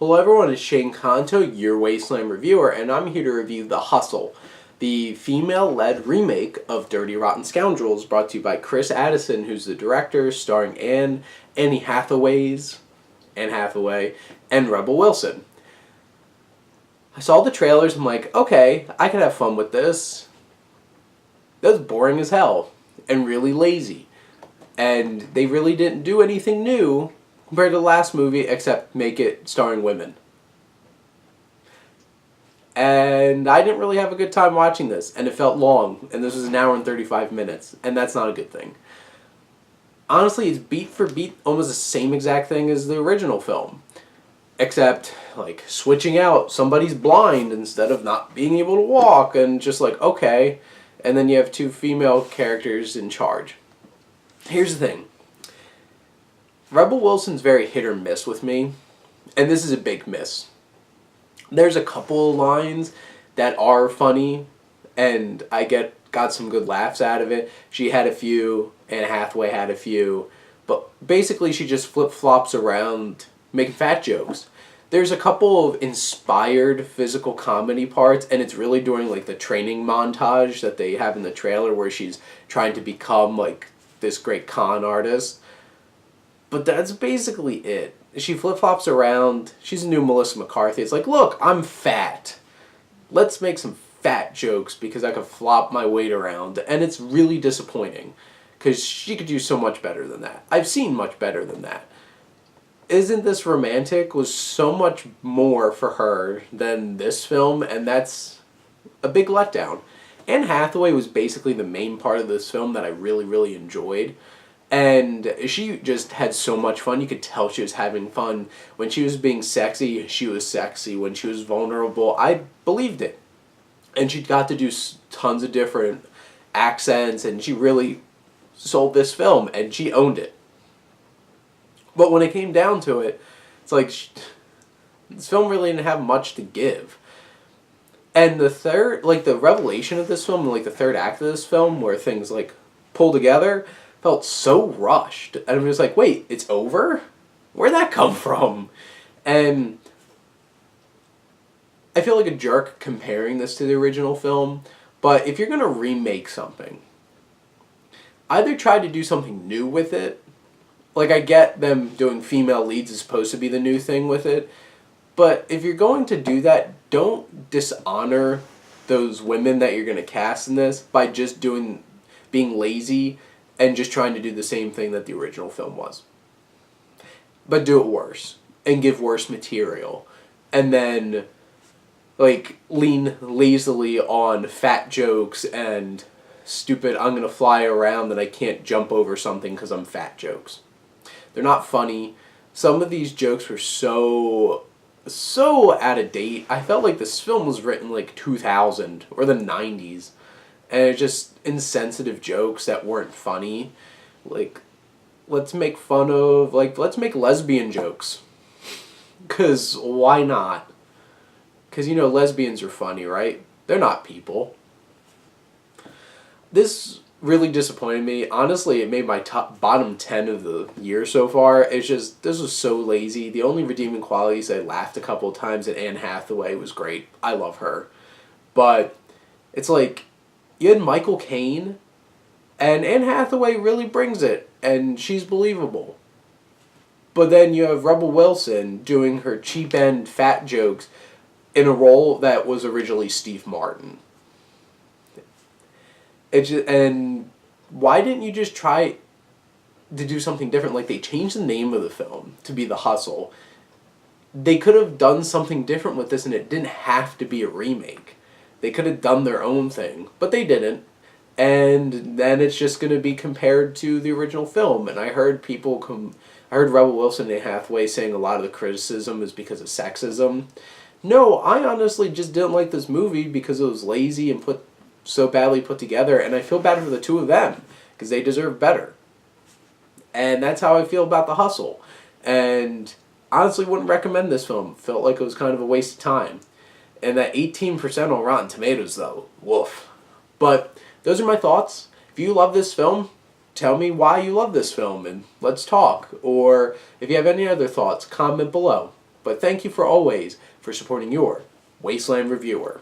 Hello everyone, it's Shane Kanto, your Wasteland reviewer, and I'm here to review The Hustle, the female-led remake of Dirty Rotten Scoundrels, brought to you by Chris Addison, who's the director, starring Anne Hathaway, and Rebel Wilson. I saw the trailers, I'm like, okay, I could have fun with this. That was boring as hell, and really lazy. And they really didn't do anything new compared to the last movie, except make it starring women. And I didn't really have a good time watching this, and it felt long, and this was an hour and 35 minutes, and that's not a good thing. Honestly, it's beat for beat almost the same exact thing as the original film, except, like, switching out somebody's blind instead of not being able to walk, and just like, okay, and then you have two female characters in charge. Here's the thing. Rebel Wilson's very hit or miss with me, and this is a big miss. There's a couple of lines that are funny, and I got some good laughs out of it. She had a few, Anne Hathaway had a few, but basically she just flip-flops around making fat jokes. There's a couple of inspired physical comedy parts, and it's really during like the training montage that they have in the trailer where she's trying to become like this great con artist. But that's basically it. She flip-flops around. She's a new Melissa McCarthy. It's like, look, I'm fat. Let's make some fat jokes because I can flop my weight around. And it's really disappointing because she could do so much better than that. I've seen much better than that. Isn't This Romantic was so much more for her than this film, and that's a big letdown. Anne Hathaway was basically the main part of this film that I really, really enjoyed. And she just had so much fun. You could tell she was having fun. When she was being sexy, she was sexy. When she was vulnerable, I believed it. And she got to do tons of different accents, and she really sold this film, and she owned it. But when it came down to it, it's like, this film really didn't have much to give. And the revelation of this film, like the third act of this film, where things like pull together, felt so rushed. And I'm just like, wait, it's over? Where'd that come from? And I feel like a jerk comparing this to the original film, but if you're going to remake something, either try to do something new with it. Like, I get them doing female leads is supposed to be the new thing with it, but if you're going to do that, don't dishonor those women that you're going to cast in this by just being lazy and just trying to do the same thing that the original film was. But do it worse. And give worse material. And then, like, lean lazily on fat jokes and stupid, I'm going to fly around and I can't jump over something because I'm fat jokes. They're not funny. Some of these jokes were so out of date. I felt like this film was written like 2000 or the 90s. And it's just insensitive jokes that weren't funny. Like, let's make lesbian jokes. Because why not? Because, you know, lesbians are funny, right? They're not people. This really disappointed me. Honestly, it made my bottom 10 of the year so far. It's just, this was so lazy. The only redeeming qualities, I laughed a couple of times at Anne Hathaway was great. I love her. But it's like, you had Michael Caine, and Anne Hathaway really brings it, and she's believable. But then you have Rebel Wilson doing her cheap-end fat jokes in a role that was originally Steve Martin. And why didn't you just try to do something different? Like, they changed the name of the film to be The Hustle. They could have done something different with this, and it didn't have to be a remake. They could have done their own thing, but they didn't. And then it's just going to be compared to the original film. And I heard I heard Rebel Wilson and Hathaway saying a lot of the criticism is because of sexism. No, I honestly just didn't like this movie because it was lazy and so badly put together. And I feel bad for the two of them because they deserve better. And that's how I feel about The Hustle. And honestly wouldn't recommend this film. Felt like it was kind of a waste of time. And that 18% on Rotten Tomatoes, though. Woof. But those are my thoughts. If you love this film, tell me why you love this film and let's talk. Or if you have any other thoughts, comment below. But thank you for always for supporting your Wasteland reviewer.